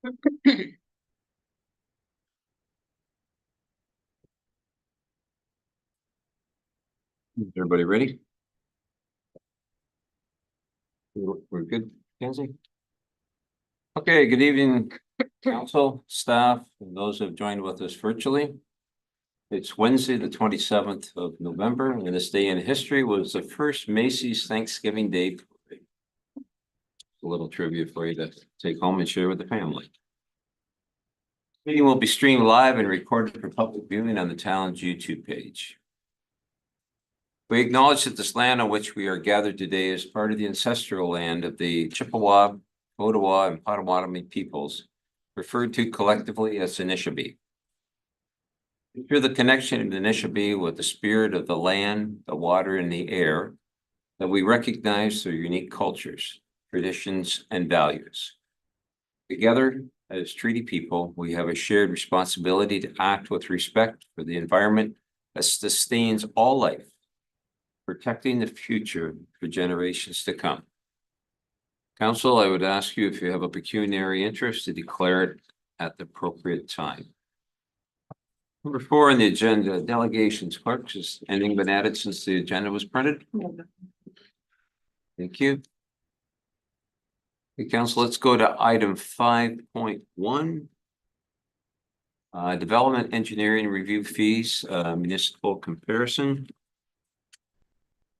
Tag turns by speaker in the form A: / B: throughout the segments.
A: Is everybody ready? We're good, Kenzie? Okay, good evening, council, staff, and those who have joined with us virtually. It's Wednesday, the 27th of November, and this day in history was the first Macy's Thanksgiving Day parade. A little trivia for you to take home and share with the family. Meeting will be streamed live and recorded for public viewing on the town's YouTube page. We acknowledge that this land on which we are gathered today is part of the ancestral land of the Chippewa, Ottawa, and Potawatomi peoples, referred to collectively as Anishinaabe. Through the connection of Anishinaabe with the spirit of the land, the water, and the air, that we recognize their unique cultures, traditions, and values. Together, as treaty people, we have a shared responsibility to act with respect for the environment that sustains all life, protecting the future for generations to come. Council, I would ask you if you have a pecuniary interest to declare it at the appropriate time. Number 4 on the agenda, delegations. Clerk, has anything been added since the agenda was printed? Thank you. Okay, Council, let's go to item 5.1. Development engineering review fees, municipal comparison.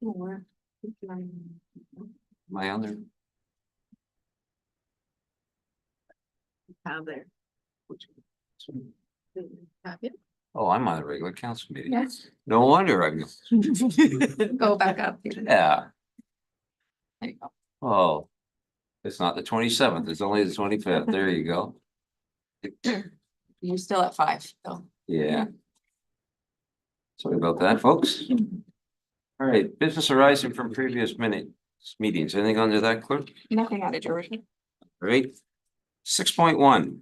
A: Am I on there?
B: Have there. Have you?
A: Oh, I'm on the regular council meeting.
B: Yes.
A: No wonder I'm.
B: Go back up.
A: Yeah.
B: There you go.
A: Oh, it's not the 27th. It's only the 25th. There you go.
B: You're still at 5, though.
A: Yeah. Sorry about that, folks. All right, business arising from previous meetings. Anything under that, clerk?
B: Nothing added, George.
A: All right. 6.1.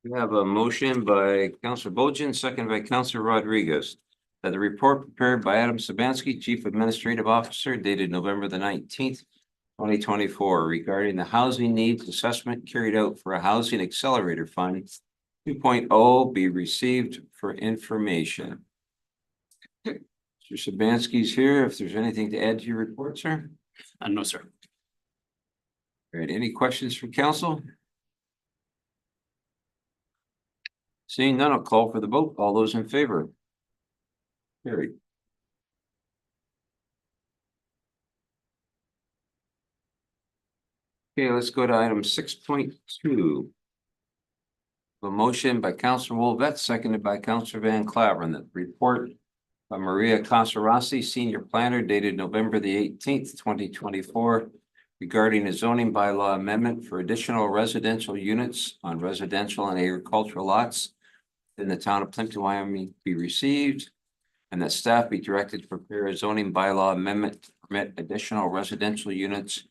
A: We have a motion by Councillor Bojan, second by Councillor Rodriguez, that the report prepared by Adam Sabansky, Chief Administrative Officer, dated November the 19th, 2024, regarding the housing needs assessment carried out for a housing accelerator fund 2.0 be received for information. Mr. Sabansky's here. If there's anything to add to your report, sir?
C: No, sir.
A: All right, any questions from council? Seeing none, I'll call for the vote. All those in favor? Carried. Okay, let's go to item 6.2. A motion by Councillor Wolvette, seconded by Councillor Van Claveren, that report by Maria Casarasi, Senior Planner, dated November the 18th, 2024, regarding a zoning bylaw amendment for additional residential units on residential and agricultural lots in the town of Plympton-Wyoming be received, and that staff be directed to prepare a zoning bylaw amendment to permit additional residential units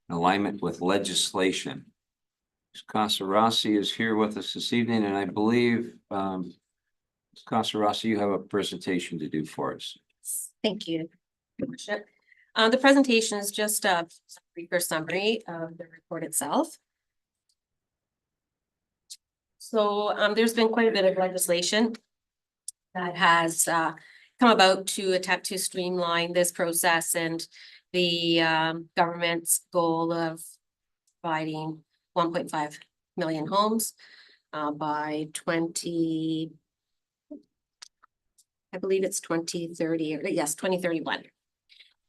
A: in alignment with legislation. Ms. Casarasi is here with us this evening, and I believe, Ms. Casarasi, you have a presentation to do for us.
D: Thank you, Your Worship. The presentation is just a briefer summary of the report itself. So there's been quite a bit of legislation that has come about to attempt to streamline this process and the government's goal of providing 1.5 million homes by 2030, I believe it's 2030, or yes, 2031.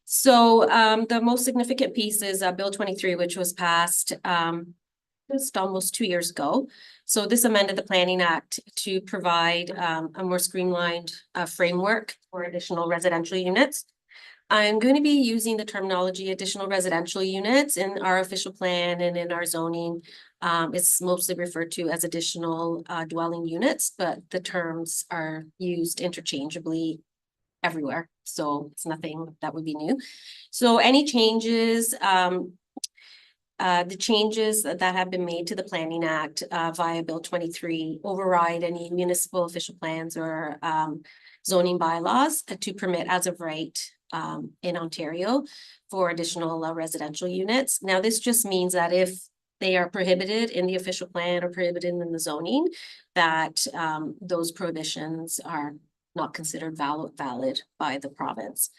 D: So the most significant piece is Bill 23, which was passed just almost 2 years ago. So this amended the Planning Act to provide a more streamlined framework for additional residential units. I'm going to be using the terminology additional residential units in our official plan and in our zoning. It's mostly referred to as additional dwelling units, but the terms are used interchangeably everywhere. So it's nothing that would be new. So any changes, the changes that have been made to the Planning Act via Bill 23 override any municipal official plans or zoning bylaws to permit as of right in Ontario for additional residential units. Now, this just means that if they are prohibited in the official plan or prohibited in the zoning, that those prohibitions are not considered valid by the province.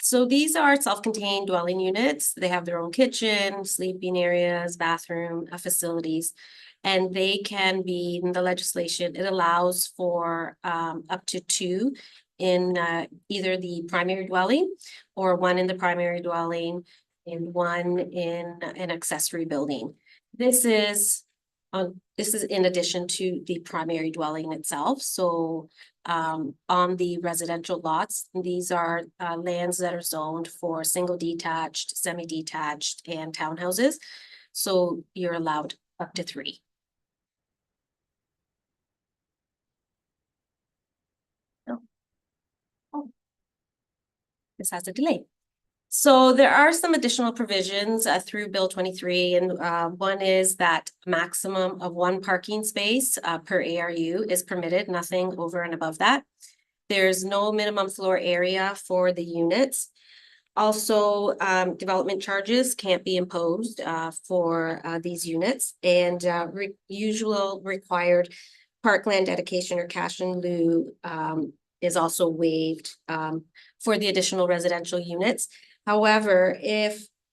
D: So these are self-contained dwelling units. They have their own kitchen, sleeping areas, bathroom, facilities, and they can be, in the legislation, it allows for up to 2 in either the primary dwelling or 1 in the primary dwelling and 1 in an accessory building. This is in addition to the primary dwelling itself. So on the residential lots, these are lands that are zoned for single detached, semi-detached, and townhouses. So you're allowed up to 3. This has a delay. So there are some additional provisions through Bill 23, and one is that maximum of 1 parking space per ARU is permitted, nothing over and above that. There's no minimum floor area for the units. Also, development charges can't be imposed for these units, and usual required parkland dedication or cash in lieu is also waived for the additional residential units. However,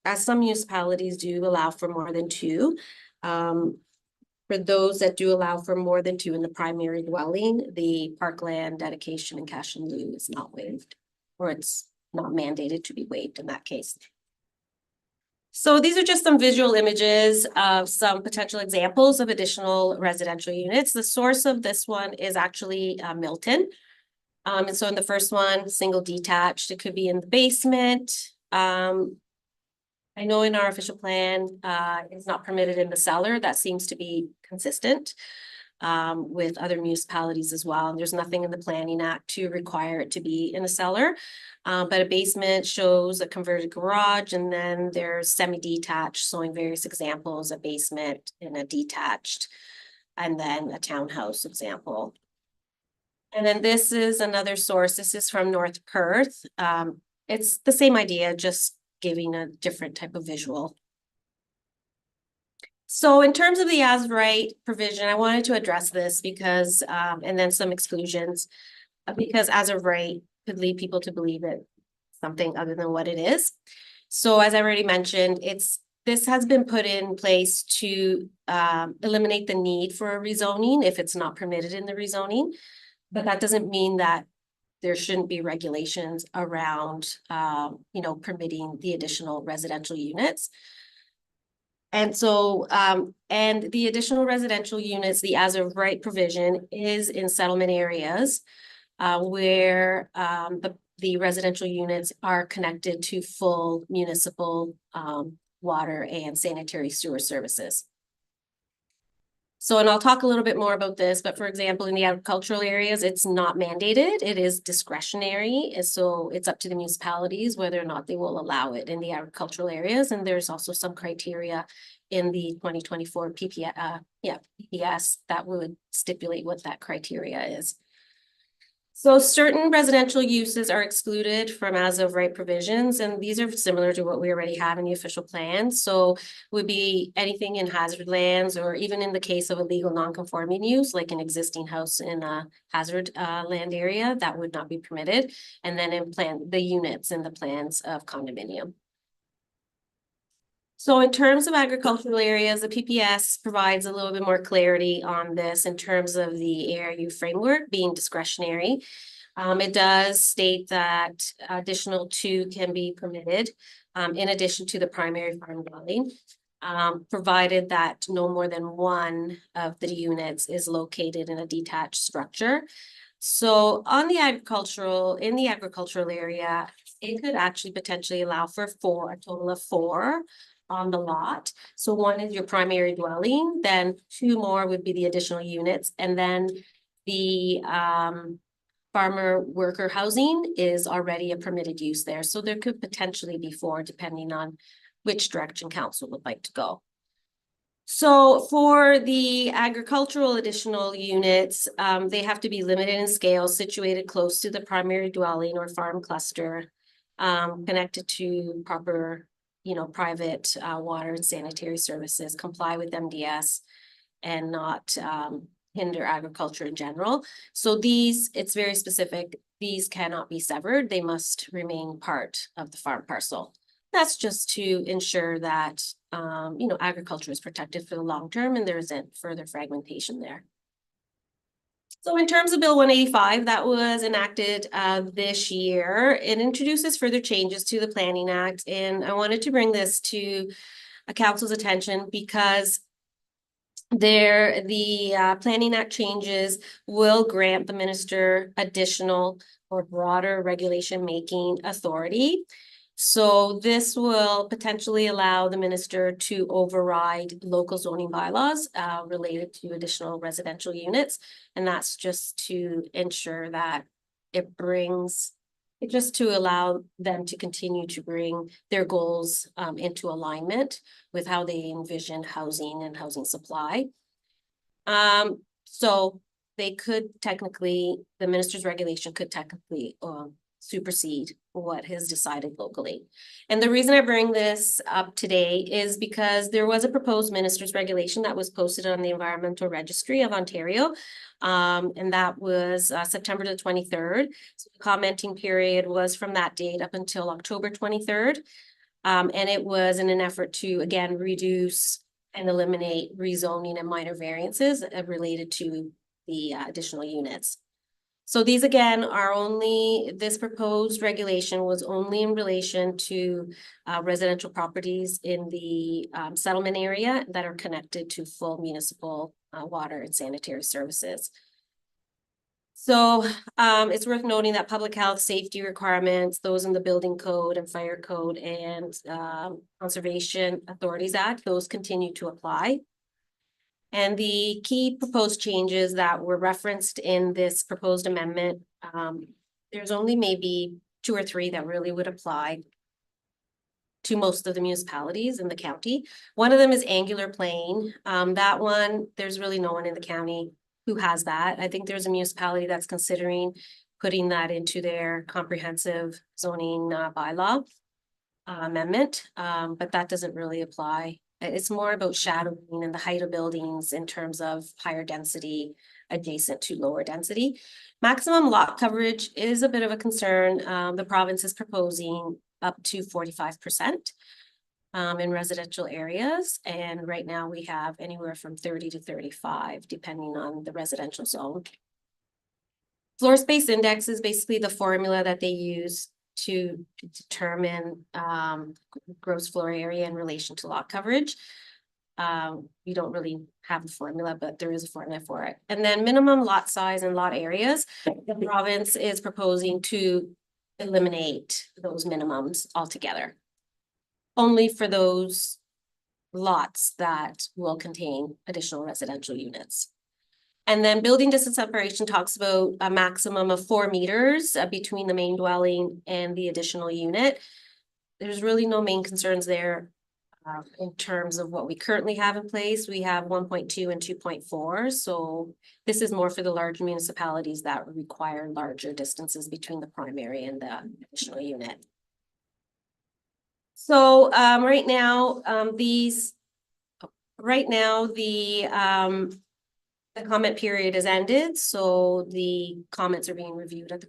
D: as some municipalities do allow for more than 2, for those that do allow for more than 2 in the primary dwelling, the parkland dedication and cash in lieu is not waived, or it's not mandated to be waived in that case. So these are just some visual images of some potential examples of additional residential units. The source of this one is actually Milton. And so in the first one, single detached, it could be in the basement. I know in our official plan, it's not permitted in the cellar. That seems to be consistent with other municipalities as well. And there's nothing in the Planning Act to require it to be in a cellar. But a basement shows a converted garage, and then there's semi-detached, showing various examples, a basement and a detached, and then a townhouse example. And then this is another source. This is from North Perth. It's the same idea, just giving a different type of visual. So in terms of the as right provision, I wanted to address this because, and then some exclusions, because as of right could lead people to believe it something other than what it is. So as I already mentioned, this has been put in place to eliminate the need for a rezoning if it's not permitted in the rezoning. But that doesn't mean that there shouldn't be regulations around, permitting the additional residential units. And so, and the additional residential units, the as of right provision is in settlement areas where the residential units are connected to full municipal water and sanitary sewer services. So, and I'll talk a little bit more about this, but for example, in the agricultural areas, it's not mandated. It is discretionary. And so it's up to the municipalities whether or not they will allow it in the agricultural areas. And there's also some criteria in the 2024 PPS that would stipulate what that criteria is. So certain residential uses are excluded from as of right provisions, and these are similar to what we already have in the official plan. So would be anything in hazard lands, or even in the case of a legal non-conforming use, like an existing house in a hazard land area, that would not be permitted. And then in the units in the plans of condominium. So in terms of agricultural areas, the PPS provides a little bit more clarity on this in terms of the ARU framework being discretionary. It does state that additional 2 can be permitted in addition to the primary farm dwelling, provided that no more than 1 of the units is located in a detached structure. So in the agricultural area, it could actually potentially allow for a total of 4 on the lot. So 1 is your primary dwelling, then 2 more would be the additional units, and then the farmer worker housing is already a permitted use there. So there could potentially be 4 depending on which direction council would like to go. So for the agricultural additional units, they have to be limited in scale, situated close to the primary dwelling or farm cluster, connected to proper private water and sanitary services, comply with MDS, and not hinder agriculture in general. So these, it's very specific. These cannot be severed. They must remain part of the farm parcel. That's just to ensure that, agriculture is protected for the long term and there isn't further fragmentation there. So in terms of Bill 185, that was enacted this year. It introduces further changes to the Planning Act. And I wanted to bring this to council's attention because the Planning Act changes will grant the minister additional or broader regulation making authority. So this will potentially allow the minister to override local zoning bylaws related to additional residential units. And that's just to ensure that just to allow them to continue to bring their goals into alignment with how they envision housing and housing supply. So they could technically, the minister's regulation could technically supersede what is decided locally. And the reason I bring this up today is because there was a proposed minister's regulation that was posted on the Environmental Registry of Ontario. And that was September the 23rd. So the commenting period was from that date up until October 23rd. And it was in an effort to, again, reduce and eliminate rezoning and minor variances related to the additional units. So these again are this proposed regulation was only in relation to residential properties in the settlement area that are connected to full municipal water and sanitary services. So it's worth noting that public health safety requirements, those in the building code and fire code and Conservation Authorities Act, those continue to apply. And the key proposed changes that were referenced in this proposed amendment, there's only maybe 2 or 3 that really would apply to most of the municipalities in the county. One of them is Angular Plain. That one, there's really no one in the county who has that. I think there's a municipality that's considering putting that into their comprehensive zoning bylaw amendment, but that doesn't really apply. It's more about shadowing and the height of buildings in terms of higher density adjacent to lower density. Maximum lot coverage is a bit of a concern. The province is proposing up to 45% in residential areas. And right now we have anywhere from 30 to 35, depending on the residential zone. Floor space index is basically the formula that they use to determine gross floor area in relation to lot coverage. You don't really have a formula, but there is a formula for it. And then minimum lot size and lot areas. The province is proposing to eliminate those minimums altogether. Only for those lots that will contain additional residential units. And then building distance separation talks about a maximum of 4 meters between the main dwelling and the additional unit. There's really no main concerns there in terms of what we currently have in place. We have 1.2 and 2.4. So this is more for the large municipalities that require larger distances between the primary and the additional unit. So right now, the comment period is ended, so the comments are being reviewed at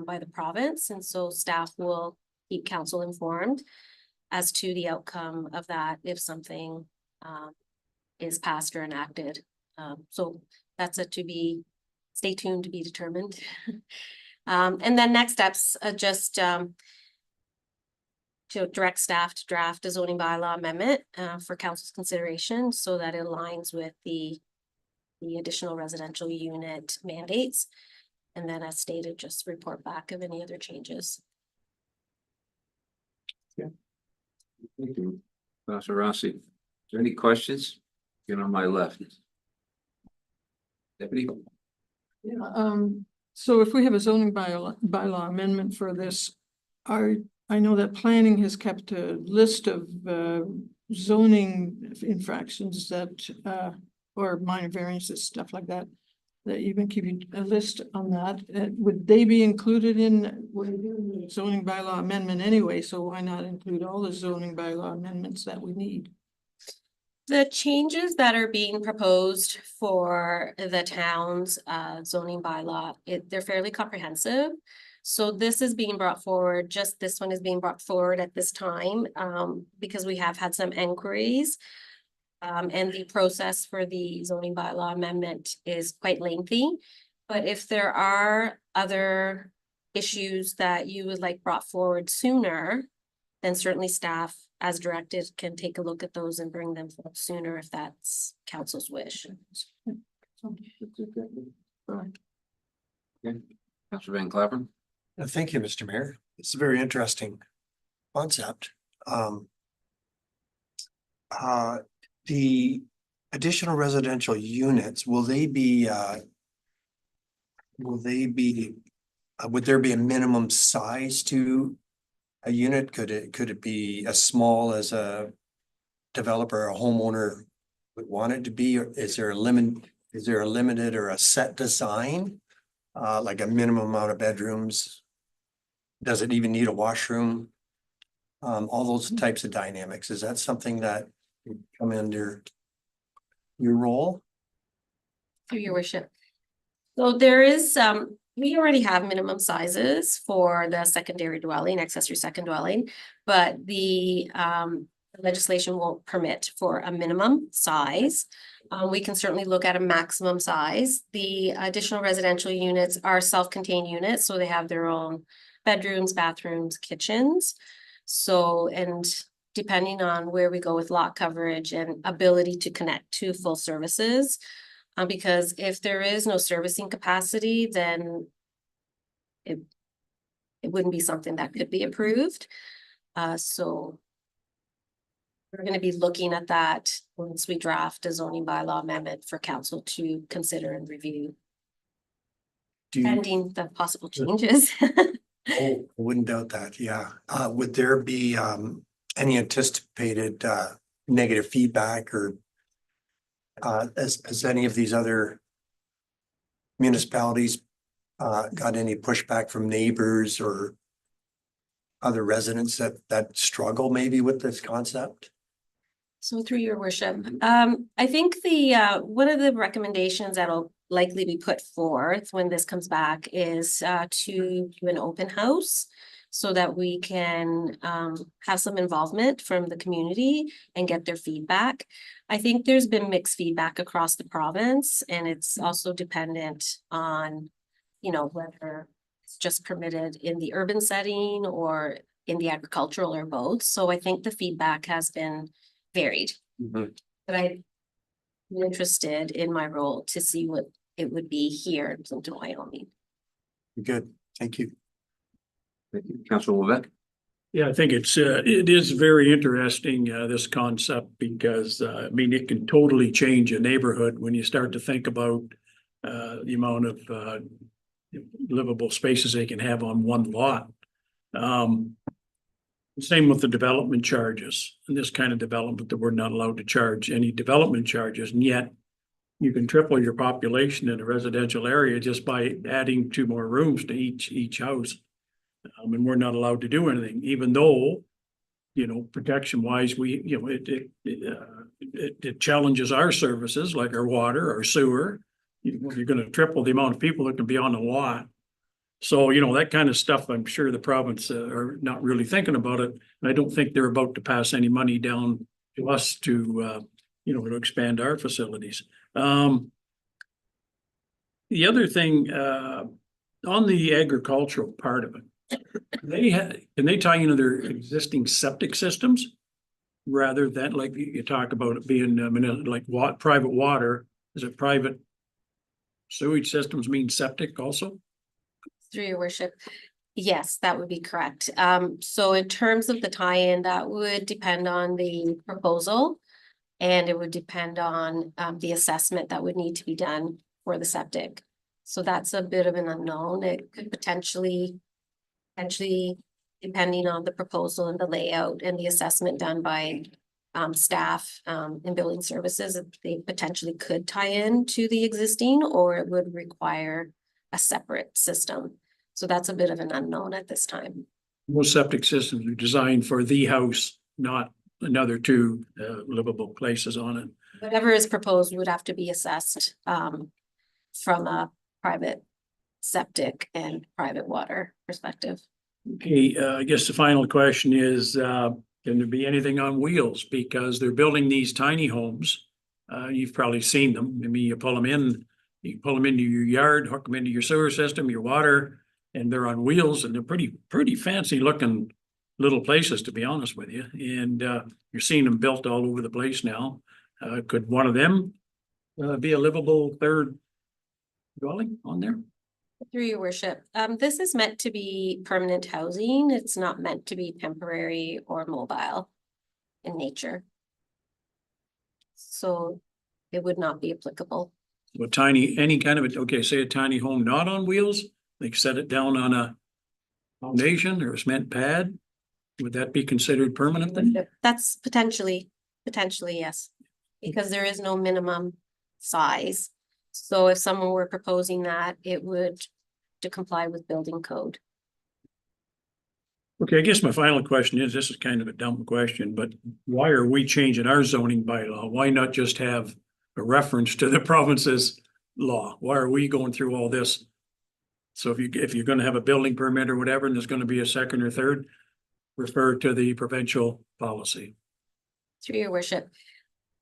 D: by the province, and so staff will keep council informed as to the outcome of that if something is passed or enacted. So that's stay tuned to be determined. And then next steps, just to direct staff to draft a zoning bylaw amendment for council's consideration so that it aligns with the additional residential unit mandates. And then as stated, just report back of any other changes.
A: Yeah. Thank you, Councilor Rossi. Is there any questions? Get on my left. Deputy?
C: Yeah, so if we have a zoning bylaw amendment for this, I know that planning has kept a list of zoning infractions that or minor variances, stuff like that that you've been keeping a list on that. Would they be included in, we're doing the zoning bylaw amendment anyway, so why not include all the zoning bylaw amendments that we need?
D: The changes that are being proposed for the town's zoning bylaw, they're fairly comprehensive. So this is being brought forward, just this one is being brought forward at this time, because we have had some inquiries. And the process for the zoning bylaw amendment is quite lengthy. But if there are other issues that you would like brought forward sooner, then certainly staff, as directed, can take a look at those and bring them forward sooner if that's council's wish.
A: Councilor Van Claveren?
E: Thank you, Mr. Mayor. It's a very interesting concept. The additional residential units, would there be a minimum size to a unit? Could it be as small as a developer, a homeowner would want it to be? Or is there a limited or a set design? Like a minimum amount of bedrooms? Does it even need a washroom? All those types of dynamics. Is that something that would come under your role?
D: Through your worship. So there is, we already have minimum sizes for the secondary dwelling, accessory second dwelling, but the legislation won't permit for a minimum size. We can certainly look at a maximum size. The additional residential units are self-contained units, so they have their own bedrooms, bathrooms, kitchens. So, and depending on where we go with lot coverage and ability to connect to full services, because if there is no servicing capacity, then it wouldn't be something that could be approved. So we're going to be looking at that once we draft a zoning bylaw amendment for council to consider and review, pending the possible changes.
E: Oh, I wouldn't doubt that, yeah. Would there be any anticipated negative feedback, or has any of these other municipalities got any pushback from neighbors or other residents that struggle maybe with this concept?
D: So through your worship, I think the one of the recommendations that'll likely be put forth when this comes back is to do an open house so that we can have some involvement from the community and get their feedback. I think there's been mixed feedback across the province, and it's also dependent on, you know, whether it's just permitted in the urban setting or in the agricultural or both. So I think the feedback has been varied.
A: Mhm.
D: But I'm interested in my role to see what it would be here in Plympton-Wyoming.
E: Good, thank you.
A: Thank you. Councilor Levesque?
F: Yeah, I think it is very interesting, this concept, because, I mean, it can totally change a neighborhood when you start to think about the amount of livable spaces they can have on one lot. Same with the development charges, and this kind of development that we're not allowed to charge any development charges, and yet you can triple your population in a residential area just by adding 2 more rooms to each house. And we're not allowed to do anything, even though, you know, protection wise, it challenges our services like our water, our sewer. You're going to triple the amount of people that can be on the lot. So, you know, that kind of stuff, I'm sure the province are not really thinking about it. And I don't think they're about to pass any money down to us to, you know, to expand our facilities. The other thing, on the agricultural part of it, can they tie into their existing septic systems? Rather than, like you talk about it being, like private water, is it private sewage systems mean septic also?
D: Through your worship, yes, that would be correct. So in terms of the tie-in, that would depend on the proposal, and it would depend on the assessment that would need to be done for the septic. So that's a bit of an unknown. It could potentially, depending on the proposal and the layout and the assessment done by staff in building services, they potentially could tie in to the existing, or it would require a separate system. So that's a bit of an unknown at this time.
F: Most septic systems are designed for the house, not another two livable places on it.
D: Whatever is proposed would have to be assessed from a private septic and private water perspective.
F: Okay, I guess the final question is, can there be anything on wheels? Because they're building these tiny homes. You've probably seen them. I mean, you pull them in, you pull them into your yard, hook them into your sewer system, your water, and they're on wheels, and they're pretty fancy looking little places, to be honest with you. And you're seeing them built all over the place now. Could one of them be a livable third dwelling on there?
D: Through your worship, this is meant to be permanent housing. It's not meant to be temporary or mobile in nature. So it would not be applicable.
F: A tiny, any kind of, okay, say a tiny home not on wheels, like set it down on a foundation or a cement pad. Would that be considered permanent then?
D: That's potentially, yes, because there is no minimum size. So if someone were proposing that, it would to comply with building code.
F: Okay, I guess my final question is, this is kind of a dumb question, but why are we changing our zoning bylaw? Why not just have a reference to the province's law? Why are we going through all this? So if you're gonna have a building permit or whatever, and there's gonna be a second or third, refer to the provincial policy.
D: Through your worship,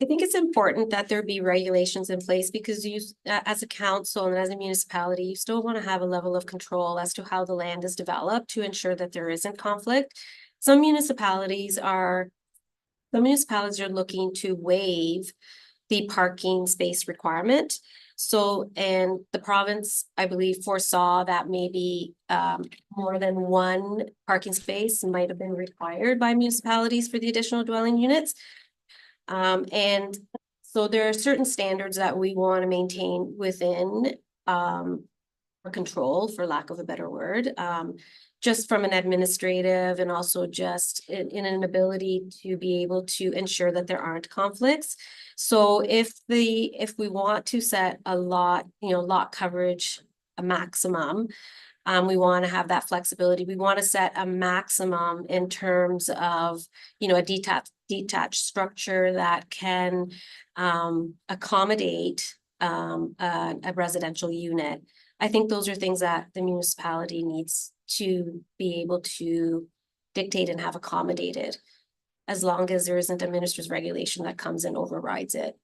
D: I think it's important that there be regulations in place because you, as a council and as a municipality, you still want to have a level of control as to how the land is developed to ensure that there isn't conflict. Some municipalities are looking to waive the parking space requirement. So, and the province, I believe, foresaw that maybe more than one parking space might have been required by municipalities for the additional dwelling units. And so there are certain standards that we want to maintain within our control, for lack of a better word, just from an administrative and also just in an ability to be able to ensure that there aren't conflicts. So if we want to set a lot coverage, a maximum, we want to have that flexibility. We want to set a maximum in terms of, a detached structure that can accommodate a residential unit. I think those are things that the municipality needs to be able to dictate and have accommodated, as long as there isn't a minister's regulation that comes and overrides it.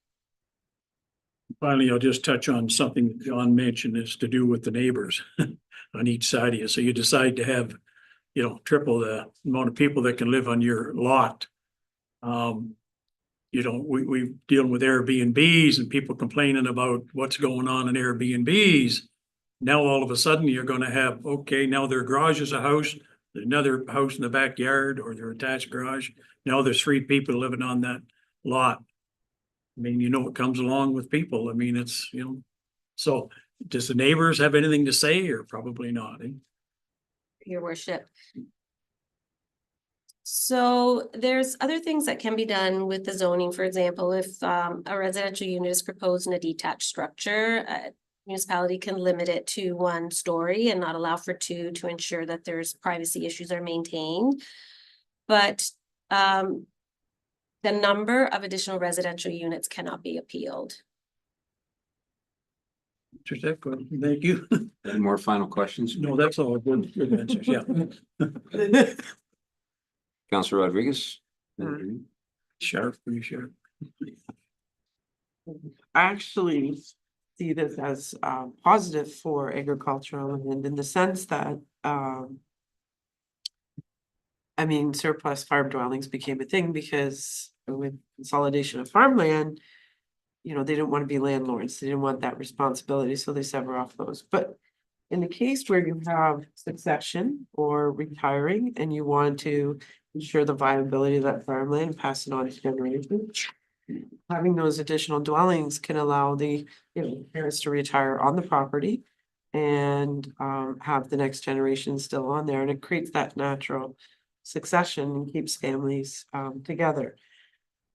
F: Finally, I'll just touch on something that John mentioned, is to do with the neighbors on each side of you. So you decide to have, triple the amount of people that can live on your lot. We dealing with Airbnbs and people complaining about what's going on in Airbnbs. Now, all of a sudden, you're gonna have, okay, now their garage is a house, another house in the backyard, or their attached garage. Now there's 3 people living on that lot. I mean, it comes along with people. I mean, it's, so does the neighbors have anything to say, or probably not?
D: Your worship. So there's other things that can be done with the zoning. For example, if a residential unit is proposed in a detached structure, municipality can limit it to 1 story and not allow for 2 to ensure that there's privacy issues are maintained. But the number of additional residential units cannot be appealed.
F: Thank you.
A: Any more final questions?
F: No, that's all. Good answers, yeah.
A: Councilor Rodriguez?
F: Sharp, pretty sharp.
G: I actually see this as positive for agricultural land in the sense that surplus farm dwellings became a thing because with consolidation of farmland, they didn't want to be landlords. They didn't want that responsibility, so they sever off those. But in the case where you have succession or retiring and you want to ensure the viability of that farmland, pass it on to generations, having those additional dwellings can allow the parents to retire on the property and have the next generation still on there, and it creates that natural succession and keeps families together.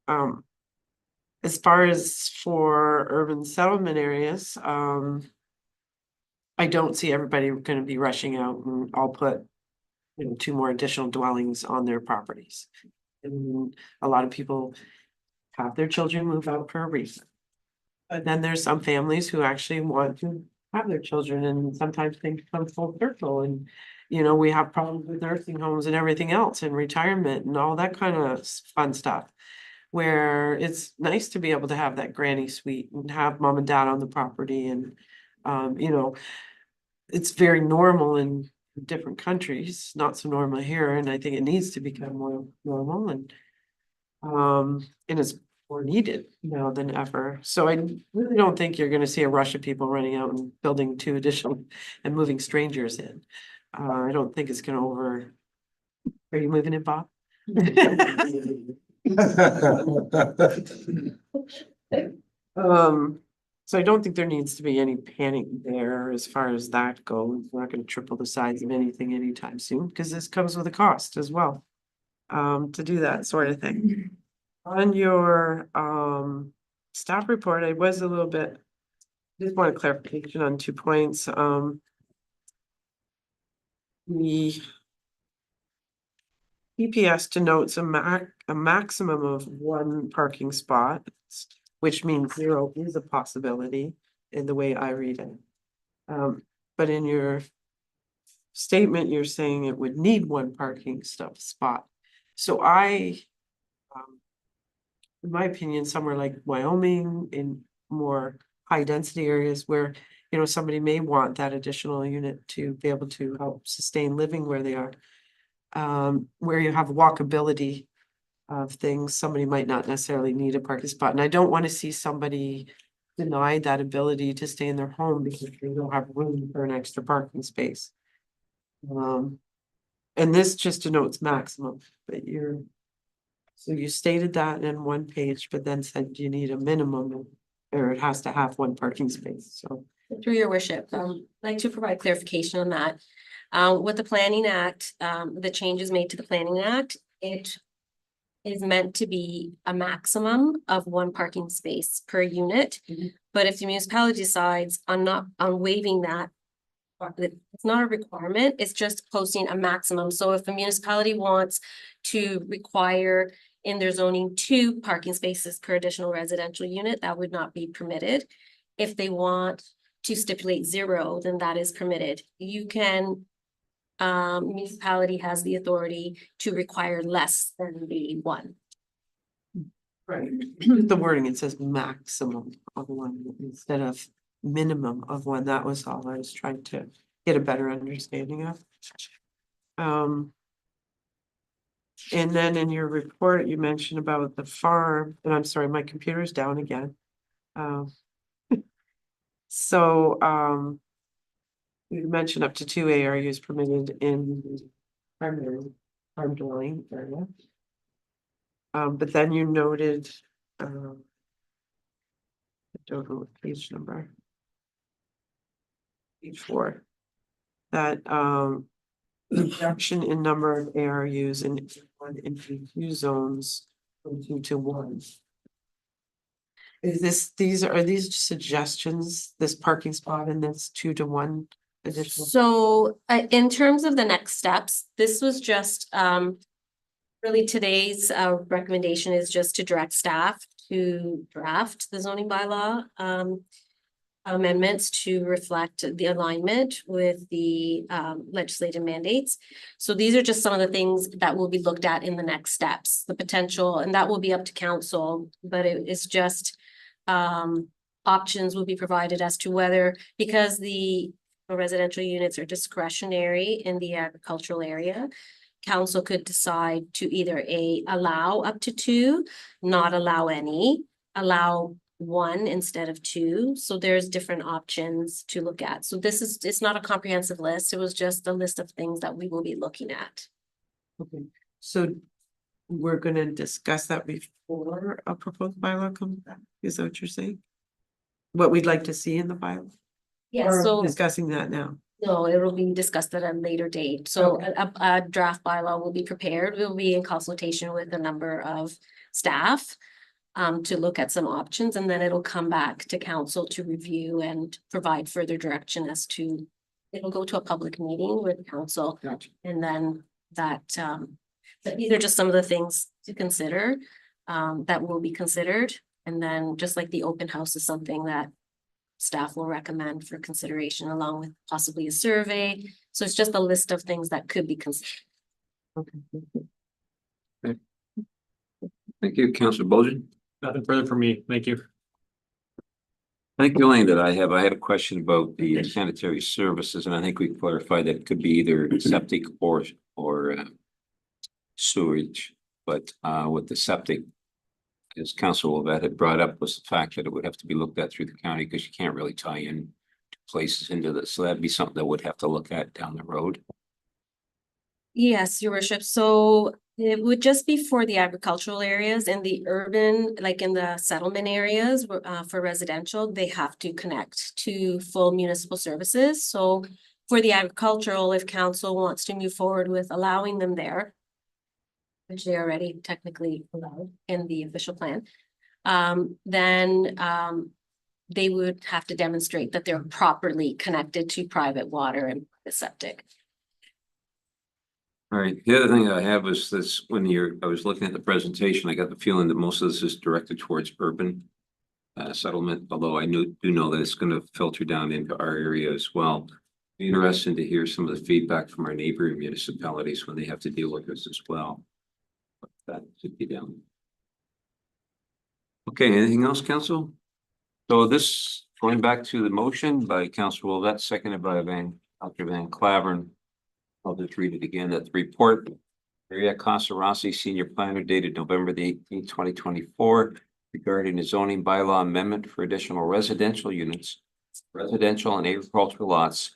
G: As far as for urban settlement areas, I don't see everybody gonna be rushing out and I'll put. You know, 2 more additional dwellings on their properties. And a lot of people have their children move out for a reason. But then there's some families who actually want to have their children and sometimes things come full circle and. You know, we have problems with nursing homes and everything else and retirement and all that kind of fun stuff. Where it's nice to be able to have that granny suite and have mom and dad on the property and, you know. It's very normal in different countries, not so normal here, and I think it needs to become more normal and. And it's more needed now than ever, so I really don't think you're gonna see a rush of people running out and building 2 additional and moving strangers in. I don't think it's gonna over. Are you moving in, Bob? So I don't think there needs to be any panic there as far as that goes. We're not gonna triple the size of anything anytime soon, because this comes with a cost as well. To do that sort of thing. On your staff report, I was a little bit. Just want a clarification on 2 points. The EPS denotes a maximum of 1 parking spot, which means 0 is a possibility in the way I read it. But in your statement, you're saying it would need 1 parking spot. So in my opinion, somewhere like Wyoming, in more high density areas where, you know, somebody may want that additional unit to be able to help sustain living where they are. Where you have walkability of things, somebody might not necessarily need a parking spot, and I don't want to see somebody denied that ability to stay in their home because they don't have room for an extra parking space. And this just denotes maximum, but so you stated that in 1 page, but then said you need a minimum, or it has to have 1 parking space, so.
D: Through your worship, I'd like to provide clarification on that. With the Planning Act, the changes made to the Planning Act, it is meant to be a maximum of 1 parking space per unit.
G: Mhm.
D: But if the municipality decides on waiving that, it's not a requirement, it's just posting a maximum. So if the municipality wants to require in their zoning 2 parking spaces per additional residential unit, that would not be permitted. If they want to stipulate 0, then that is permitted. You can, municipality has the authority to require less than the 1.
G: Right. The wording, it says maximum of 1 instead of minimum of 1. That was all I was trying to get a better understanding of. And then in your report, you mentioned about the farm, and I'm sorry, my computer's down again. So, you mentioned up to 2 ARUs permitted in the primary farm dwelling area. But then you noted, I don't know what page number. Page 4. That, reduction in number of ARUs in PQ zones from 2 to 1. Is are these suggestions, this parking spot and this 2 to 1 additional?
D: So in terms of the next steps, this was just really today's recommendation is just to direct staff to draft the zoning bylaw amendments to reflect the alignment with the legislative mandates. So these are just some of the things that will be looked at in the next steps, the potential, and that will be up to council, but it is just options will be provided as to whether, because the residential units are discretionary in the agricultural area, council could decide to either allow up to 2, not allow any, allow 1 instead of 2. So there's different options to look at. So it's not a comprehensive list. It was just a list of things that we will be looking at.
G: Okay, so we're gonna discuss that before a proposed bylaw comes back. Is that what you're saying? What we'd like to see in the bylaw?
D: Yeah,
G: Or
D: so
G: discussing that now.
D: No, it will be discussed at a later date. So a draft bylaw will be prepared. We'll be in consultation with a number of staff to look at some options, and then it'll come back to council to review and provide further direction as to, it'll go to a public meeting with council.
A: Gotcha.
D: And then but these are just some of the things to consider that will be considered. And then just like the open house is something that staff will recommend for consideration along with possibly a survey. So it's just a list of things that could be considered.
A: Thank you, Councillor Bojan.
F: Nothing further from me. Thank you.
A: I think the only thing that I had a question about the sanitary services, and I think we clarified that it could be either septic or sewage. But with the septic, as Council Wolvett had brought up, was the fact that it would have to be looked at through the county because you can't really tie in places into this. So that'd be something that would have to look at down the road.
D: Yes, your worship. So it would just be for the agricultural areas and the urban, like in the settlement areas for residential, they have to connect to full municipal services. So for the agricultural, if council wants to move forward with allowing them there, which they already technically allowed in the official plan, then they would have to demonstrate that they're properly connected to private water and the septic.
A: All right, the other thing I have is this, I was looking at the presentation, I got the feeling that most of this is directed towards urban settlement, although I do know that it's going to filter down into our area as well. Be interesting to hear some of the feedback from our neighboring municipalities when they have to deal with this as well. But that should be down. Okay, anything else, council? So this, going back to the motion by Councillor Wolvett, seconded by Dr. Van Claveren. I'll just read it again. That the report, Maria Casarasi, Senior Planner, dated November the 18th, 2024, regarding the zoning bylaw amendment for additional residential units, residential and agricultural lots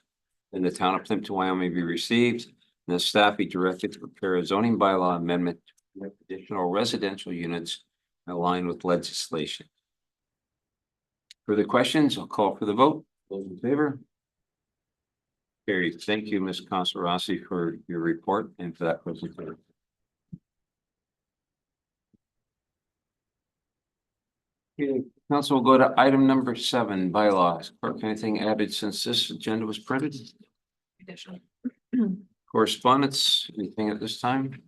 A: in the town of Plympton-Wyoming be received, and the staff be directed to prepare a zoning bylaw amendment with additional residential units aligned with legislation. Further questions? I'll call for the vote. Those in favor? Carried. Thank you, Ms. Casarasi, for your report and for that presentation. Okay, council will go to item number 7, bylaws. Clerk, anything added since this agenda was printed? Correspondence, anything at this time?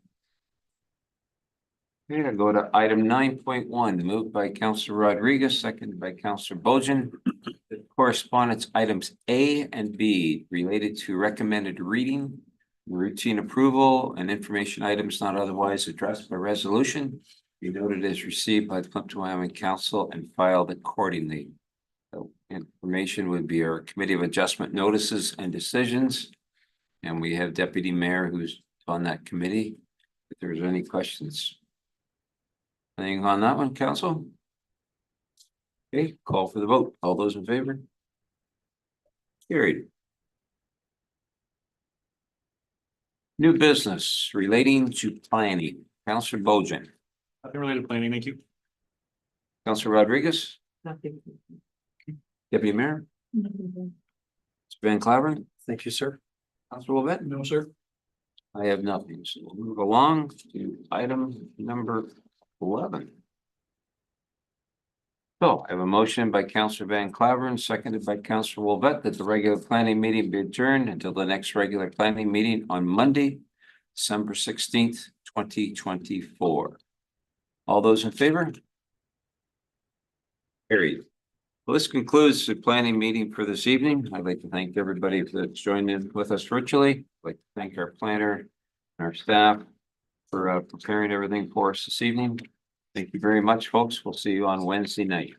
A: Okay, I'll go to item 9.1, moved by Councillor Rodriguez, seconded by Councillor Bojan. Correspondence items A and B related to recommended reading, routine approval, and information items not otherwise addressed by resolution be noted as received by the Plympton-Wyoming Council and filed accordingly. So information would be our Committee of Adjustment notices and decisions. And we have Deputy Mayor who's on that committee. If there's any questions. Anything on that one, Council? Okay, call for the vote. All those in favor? Carried. New business relating to planning. Councillor Bojan.
F: Nothing related to planning. Thank you.
A: Councillor Rodriguez.
G: Nothing.
A: Deputy Mayor. Mr. Van Claveren.
E: Thank you, sir.
A: Councillor Wolvett.
F: No, sir.
A: I have nothing. So we'll move along to item number 11. So I have a motion by Councillor Van Claveren, seconded by Councillor Wolvett, that the regular planning meeting be adjourned until the next regular planning meeting on Monday, December 16th, 2024. All those in favor? Carried. Well, this concludes the planning meeting for this evening. I'd like to thank everybody that's joined in with us virtually. I'd like to thank our planner and our staff for preparing everything for us this evening. Thank you very much, folks. We'll see you on Wednesday night.